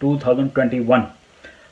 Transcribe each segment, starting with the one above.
2021।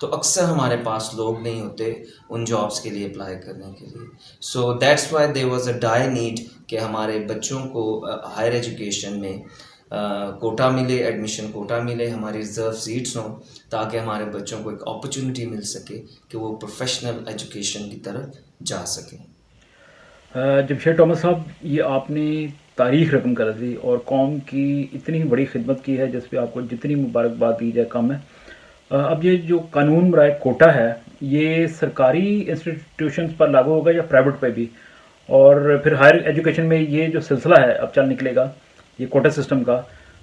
تو اکثر ہمارے پاس لوگ نہیں ہوتے ان جابس کے لیے اپلائی کرنے کے لیے. So that's why there was a dire need کہ ہمارے بچوں کو ہائر ایجوکیشن میں کوٹا ملے، ایڈمیشن کوٹا ملے، ہماری ریزرو سیٹس ہوں، تاکہ ہمارے بچوں کو ایک اپرچونٹی مل سکے کہ وہ پروفیشنل ایجوکیشن کی طرف جا سکیں. جمشید ٹامس صاحب، یہ آپ نے تاریخ رقم کر دی اور قوم کی اتنی بڑی خدمت کی ہے جس پہ آپ کو جتنی مبارکباد دی جائے کم ہے. اب یہ جو قانون برائے کوٹا ہے یہ سرکاری انسٹیٹیوشنز پر لاگو ہوگا یا پرائیویٹ پہ بھی؟ اور پھر ہائر ایجوکیشن میں یہ جو سلسلہ ہے اب چل نکلے گا یہ کوٹا سسٹم کا،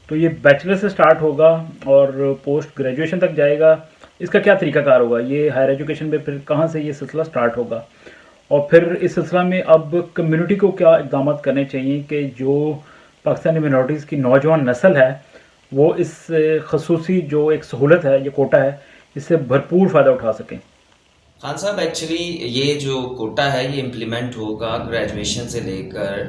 تو یہ بیچلر سے سٹارٹ ہوگا اور پوسٹ گریجویشن تک جائے گا؟ اس کا کیا طریقہ کار ہوگا؟ یہ ہائر ایجوکیشن میں پھر کہاں سے یہ سلسلہ سٹارٹ ہوگا؟ اور پھر اس سلسلہ میں اب کمیونٹی کو کیا اقدامات کرنے چاہیے کہ جو پاکستانی مائنورٹیز کی نوجوان نسل ہے وہ اس خصوصی جو ایک سہولت ہے یہ کوٹا ہے اس سے بھرپور فائدہ اٹھا سکیں؟ خان صاحب، ایکچولی یہ جو کوٹا ہے یہ امپلیمنٹ ہوگا گریجویشن سے لے کر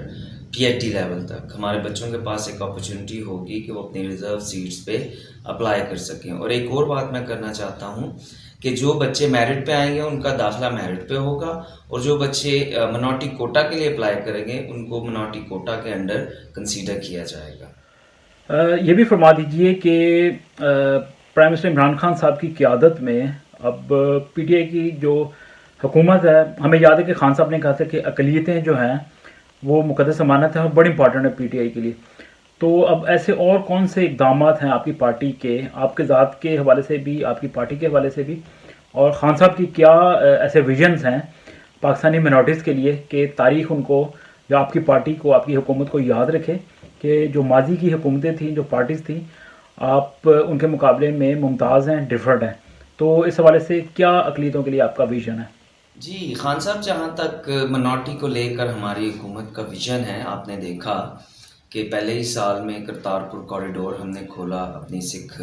پی ایچ ڈی لیول تک. ہمارے بچوں کے پاس ایک اپرچونٹی ہوگی کہ وہ اپنی ریزرو سیٹس پہ اپلائی کر سکیں. اور ایک اور بات میں کرنا چاہتا ہوں کہ جو بچے میرٹ پہ آئیں گے ان کا داخلہ میرٹ پہ ہوگا، اور جو بچے مناٹی کوٹا کے لیے اپلائی کریں گے ان کو مناٹی کوٹا کے انڈر کنسیڈر کیا جائے گا. یہ بھی فرما دیجئے کہ پرائم منسٹر عمران خان صاحب کی قیادت میں اب پی ٹی آئی کی جو حکومت ہے، ہمیں یاد ہے کہ خان صاحب نے کہا تھا کہ اقلیتیں جو ہیں وہ مقدس امانت ہیں اور بڑی امپورٹنٹ ہے پی ٹی آئی کے لیے. تو اب ایسے اور کون سے اقدامات ہیں آپ کی پارٹی کے، آپ کے ذات کے حوالے سے بھی، آپ کی پارٹی کے حوالے سے بھی، اور خان صاحب کی کیا ایسے ویژنز ہیں پاکستانی مائنورٹیز کے لیے کہ تاریخ ان کو یا آپ کی پارٹی کو، آپ کی حکومت کو یاد رکھے کہ جو ماضی کی حکومتیں تھیں، جو پارٹیز تھیں، آپ ان کے مقابلے میں ممتاز ہیں، ڈفرنٹ ہیں؟ تو اس حوالے سے کیا اقلیتوں کے لیے آپ کا ویژن ہے؟ جی خان صاحب، جہاں تک مناٹی کو لے کر ہماری حکومت کا ویژن ہے، آپ نے دیکھا کہ پہلے ہی سال میں کرتارپور کوریڈور ہم نے کھولا اپنی سکھ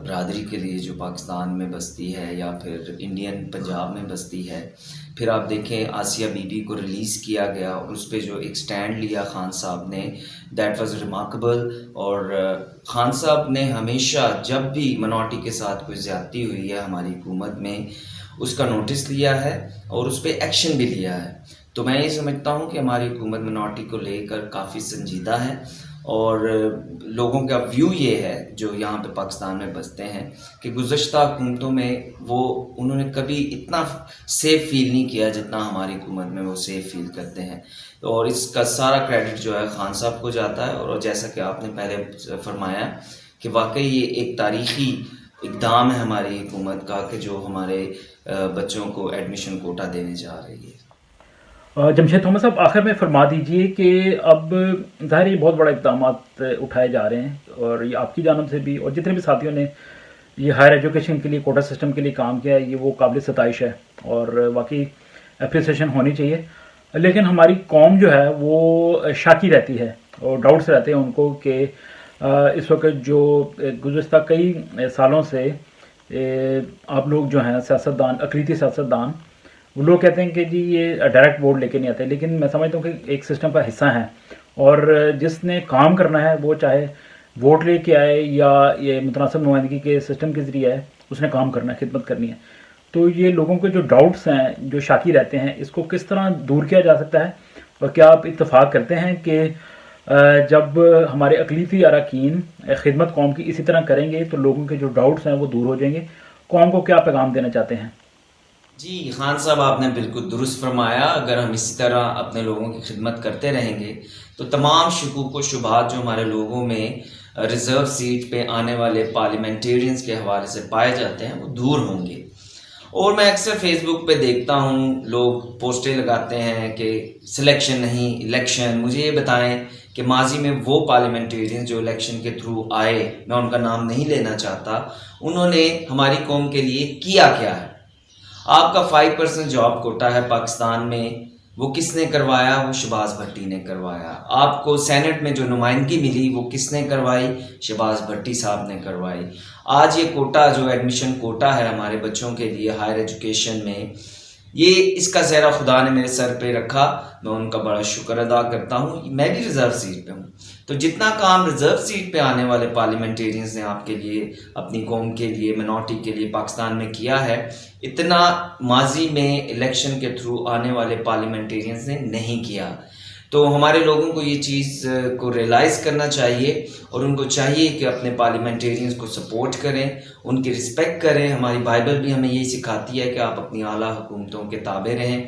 برادری کے لیے جو پاکستان میں بستی ہے یا پھر انڈین پنجاب میں بستی ہے. پھر آپ دیکھیں آسیہ بی بی کو ریلیز کیا گیا اور اس پہ جو ایک سٹینڈ لیا خان صاحب نے، دیٹ واز ریمارکیبل. اور خان صاحب نے ہمیشہ جب بھی مناٹی کے ساتھ کوئی زیادتی ہوئی ہے ہماری حکومت میں اس کا نوٹس لیا ہے اور اس پہ ایکشن بھی لیا ہے. تو میں یہ سمجھتا ہوں کہ ہماری حکومت مناٹی کو لے کر کافی سنجیدہ ہے، اور لوگوں کا ویو یہ ہے جو یہاں پہ پاکستان میں بستے ہیں کہ گزشتہ حکومتوں میں انہوں نے کبھی اتنا سیف فیل نہیں کیا جتنا ہماری حکومت میں وہ سیف فیل کرتے ہیں. اور اس کا سارا کریڈٹ جو ہے خان صاحب کو جاتا ہے. اور جیسا کہ آپ نے پہلے فرمایا کہ واقعی یہ ایک تاریخی اقدام ہے ہماری حکومت کا کہ جو ہمارے بچوں کو ایڈمیشن کوٹا دینے جا رہی ہے. جمشید ٹامس صاحب، آخر میں فرما دیجئے کہ اب ظاہر یہ بہت بڑا اقدامات اٹھائے جا رہے ہیں اور یہ آپ کی جانب سے بھی اور جتنے بھی ساتھیوں نے یہ ہائر ایجوکیشن کے لیے کوٹا سسٹم کے لیے کام کیا ہے یہ وہ قابل ستائش ہے اور واقعی اپریسیشن ہونی چاہیے. لیکن ہماری قوم جو ہے وہ شاکی رہتی ہے اور ڈاؤٹس رہتے ہیں ان کو کہ اس وقت جو گزشتہ کئی سالوں سے آپ لوگ جو ہیں سیاستدان، اقلیتی سیاستدان، وہ لوگ کہتے ہیں کہ جی یہ ڈائریکٹ ووٹ لے کے نہیں آتے، لیکن میں سمجھتا ہوں کہ ایک سسٹم کا حصہ ہیں اور جس نے کام کرنا ہے وہ چاہے ووٹ لے کے آئے یا یہ متناسب نمائندگی کے سسٹم کے ذریعے ہے، اس نے کام کرنا ہے، خدمت کرنی ہے. تو یہ لوگوں کے جو ڈاؤٹس ہیں، جو شاکی رہتے ہیں، اس کو کس طرح دور کیا جا سکتا ہے؟ اور کیا آپ اتفاق کرتے ہیں کہ جب ہمارے اقلیتی اراکین خدمت قوم کی اسی طرح کریں گے تو لوگوں کے جو ڈاؤٹس ہیں وہ دور ہو جائیں گے؟ قوم کو کیا پیغام دینا چاہتے ہیں؟ جی خان صاحب، آپ نے بالکل درست فرمایا. اگر ہم اسی طرح اپنے لوگوں کی خدمت کرتے رہیں گے تو تمام شکوک و شبہات جو ہمارے لوگوں میں ریزرو سیٹ پہ آنے والے پارلیمنٹیرینز کے حوالے سے پائے جاتے ہیں وہ دور ہوں گے. اور میں اکثر فیس بک پہ دیکھتا ہوں لوگ پوسٹیں لگاتے ہیں کہ سلیکشن نہیں الیکشن. مجھے یہ بتائیں کہ ماضی میں وہ پارلیمنٹیرین جو الیکشن کے تھرو آئے، میں ان کا نام نہیں لینا چاہتا، انہوں نے ہماری قوم کے لیے کیا کیا ہے؟ آپ کا 5% جاب کوٹا ہے پاکستان میں، وہ کس نے کروایا؟ وہ شہباز بھٹی نے کروایا. آپ کو سینٹ میں جو نمائندگی ملی وہ کس نے کروائی؟ شہباز بھٹی صاحب نے کروائی. آج یہ کوٹا جو ایڈمیشن کوٹا ہے ہمارے بچوں کے لیے ہائر ایجوکیشن میں، یہ اس کا زہرہ خدا نے میرے سر پہ رکھا، میں ان کا بڑا شکر ادا کرتا ہوں. میں بھی ریزرو سیٹ پہ ہوں، تو جتنا کام ریزرو سیٹ پہ آنے والے پارلیمنٹیرینز نے آپ کے لیے، اپنی قوم کے لیے، منارٹی کے لیے پاکستان میں کیا ہے، اتنا ماضی میں الیکشن کے تھرو آنے والے پارلیمنٹیرینز نے نہیں کیا. تو ہمارے لوگوں کو یہ چیز کو ریئلائز کرنا چاہیے، اور ان کو چاہیے کہ اپنے پارلیمنٹیرینز کو سپورٹ کریں، ان کی رسپیکٹ کریں. ہماری بائبل بھی ہمیں یہی سکھاتی ہے کہ آپ اپنی اعلیٰ حکومتوں کے تابع رہیں.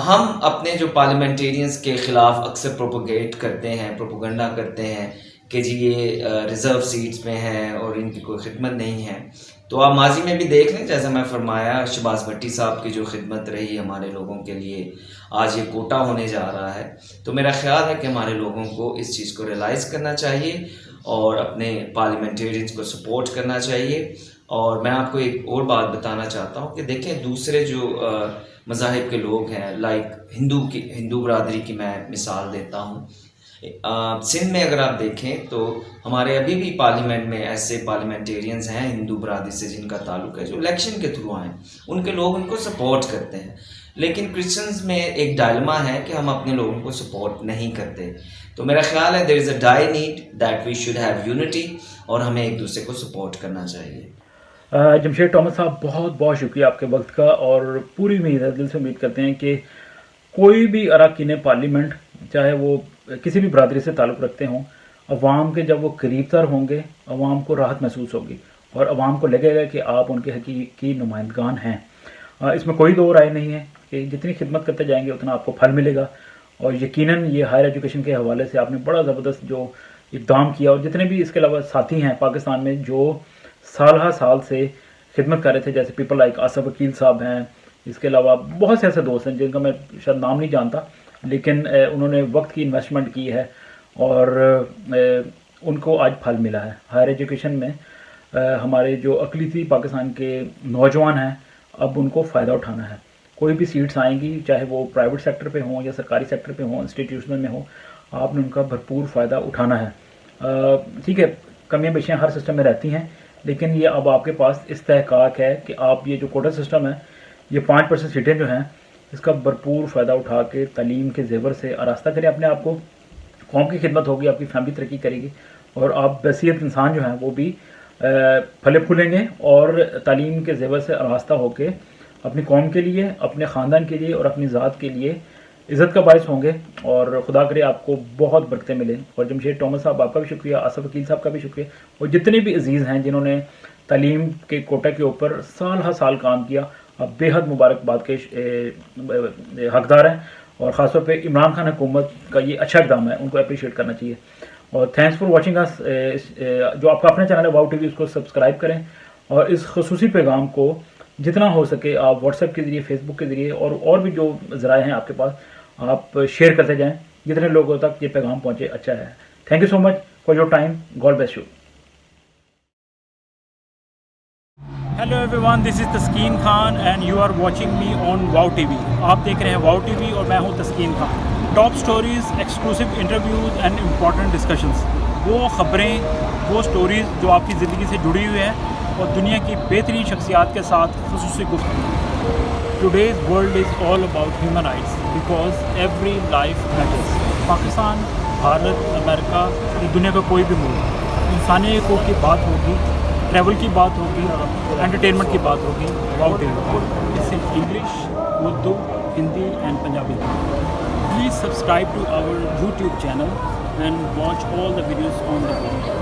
ہم اپنے جو پارلیمنٹیرینز کے خلاف اکثر پروپوگیٹ کرتے ہیں، پروپوگنڈا کرتے ہیں کہ جی یہ ریزرو سیٹس میں ہیں اور ان کی کوئی خدمت نہیں ہے. تو آپ ماضی میں بھی دیکھ لیں، جیسا میں فرمایا، شہباز بھٹی صاحب کی جو خدمت رہی ہمارے لوگوں کے لیے، آج یہ کوٹا ہونے جا رہا ہے. تو میرا خیال ہے کہ ہمارے لوگوں کو اس چیز کو ریئلائز کرنا چاہیے اور اپنے پارلیمنٹیرینز کو سپورٹ کرنا چاہیے. اور میں آپ کو ایک اور بات بتانا چاہتا ہوں کہ دیکھیں دوسرے جو مذاہب کے لوگ ہیں، لائک ہندو برادری کی میں مثال دیتا ہوں. سندھ میں اگر آپ دیکھیں تو ہمارے ابھی بھی پارلیمنٹ میں ایسے پارلیمنٹیرینز ہیں ہندو برادری سے جن کا تعلق ہے، جو الیکشن کے تھرو آئیں، ان کے لوگ ان کو سپورٹ کرتے ہیں. لیکن کرسچنز میں ایک ڈائلما ہے کہ ہم اپنے لوگوں کو سپورٹ نہیں کرتے. تو میرا خیال ہے there is a dire need that we should have unity, اور ہمیں ایک دوسرے کو سپورٹ کرنا چاہیے. جمشید ٹامس صاحب، بہت بہت شکریہ آپ کے وقت کا، اور پوری امید ہے، دل سے امید کرتے ہیں کہ کوئی بھی اراکین پارلیمنٹ، چاہے وہ کسی بھی برادری سے تعلق رکھتے ہوں، عوام کے جب وہ قریب تر ہوں گے، عوام کو راحت محسوس ہوگی اور عوام کو لگے گا کہ آپ ان کے حقیقی نمائندگان ہیں. اس میں کوئی دو رائے نہیں ہے کہ جتنی خدمت کرتے جائیں گے اتنا آپ کو پھل ملے گا. اور یقیناً یہ ہائر ایجوکیشن کے حوالے سے آپ نے بڑا زبردست جو اقدام کیا، اور جتنے بھی اس کے علاوہ ساتھی ہیں پاکستان میں جو سال ہر سال سے خدمت کر رہے تھے، جیسے پیپل لائک آصف وکیل صاحب ہیں، اس کے علاوہ بہت سے ایسے دوست ہیں جن کا میں شاید نام نہیں جانتا، لیکن انہوں نے وقت کی انویسٹمنٹ کی ہے اور ان کو آج پھل ملا ہے. ہائر ایجوکیشن میں ہمارے جو اقلیتی پاکستان کے نوجوان ہیں، اب ان کو فائدہ اٹھانا ہے. کوئی بھی سیٹس آئیں گی، چاہے وہ پرائیویٹ سیکٹر پہ ہوں یا سرکاری سیکٹر پہ ہوں، انسٹیٹیوشنل میں ہوں، آپ نے ان کا بھرپور فائدہ اٹھانا ہے. ٹھیک ہے، کمیاں بیشیاں ہر سسٹم میں رہتی ہیں، لیکن یہ اب آپ کے پاس استحقاق ہے کہ آپ یہ جو کوٹا سسٹم ہے، یہ 5% سیٹیں جو ہیں، اس کا بھرپور فائدہ اٹھا کے تعلیم کے زیور سے آراستہ کریں اپنے آپ کو. قوم کی خدمت ہوگی، آپ کی فیملی ترقی کرے گی، اور آپ بحیثیت انسان جو ہیں وہ بھی پھلے پھولیں گے اور تعلیم کے زیور سے آراستہ ہو کے اپنی قوم کے لیے، اپنے خاندان کے لیے اور اپنی ذات کے لیے عزت کا باعث ہوں گے. اور خدا کرے آپ کو بہت برکتیں ملیں. اور جمشید ٹامس صاحب، آپ کا بھی شکریہ، آصف وکیل صاحب کا بھی شکریہ، اور جتنے بھی عزیز ہیں جنہوں نے تعلیم کے کوٹا کے اوپر سال ہر سال کام کیا، آپ بے حد مبارکباد کے حقدار ہیں. اور خاص طور پہ عمران خان حکومت کا یہ اچھا اقدام ہے، ان کو اپریشیٹ کرنا چاہیے. اور تھینکس فار واچنگ اس. جو آپ کا اپنا چینل ہے واؤ ٹی وی، اس کو سبسکرائب کریں، اور اس خصوصی پیغام کو جتنا ہو سکے آپ واٹس ایپ کے ذریعے، فیس بک کے ذریعے اور بھی جو ذرائع ہیں آپ کے پاس، آپ شیئر کرتے جائیں. جتنے لوگوں تک یہ پیغام پہنچے اچھا ہے. Thank you so much for your time. God bless you. Hello everyone, this is Taskeen Khan and you are watching me on wow T V. آپ دیکھ رہے ہیں واؤ ٹی وی اور میں ہوں تسکین Khan. Top stories, exclusive interviews and important discussions, وہ خبریں، وہ سٹوریز جو آپ کی زندگی سے جڑی ہوئی ہیں، اور دنیا کی بہترین شخصیات کے ساتھ خصوصی گفتگو. Today's world is all about human rights because every life matters. Pakistan, Bharat, امریکہ، دنیا کا کوئی بھی ملک، انسانی حقوق کی بات ہوگی، ٹریول کی بات ہوگی، انٹرٹینمنٹ کی بات ہوگی، wow T V. Is in English, Urdu, Hindi and Punjabi. Please subscribe to our YouTube channel and watch all the videos on the video.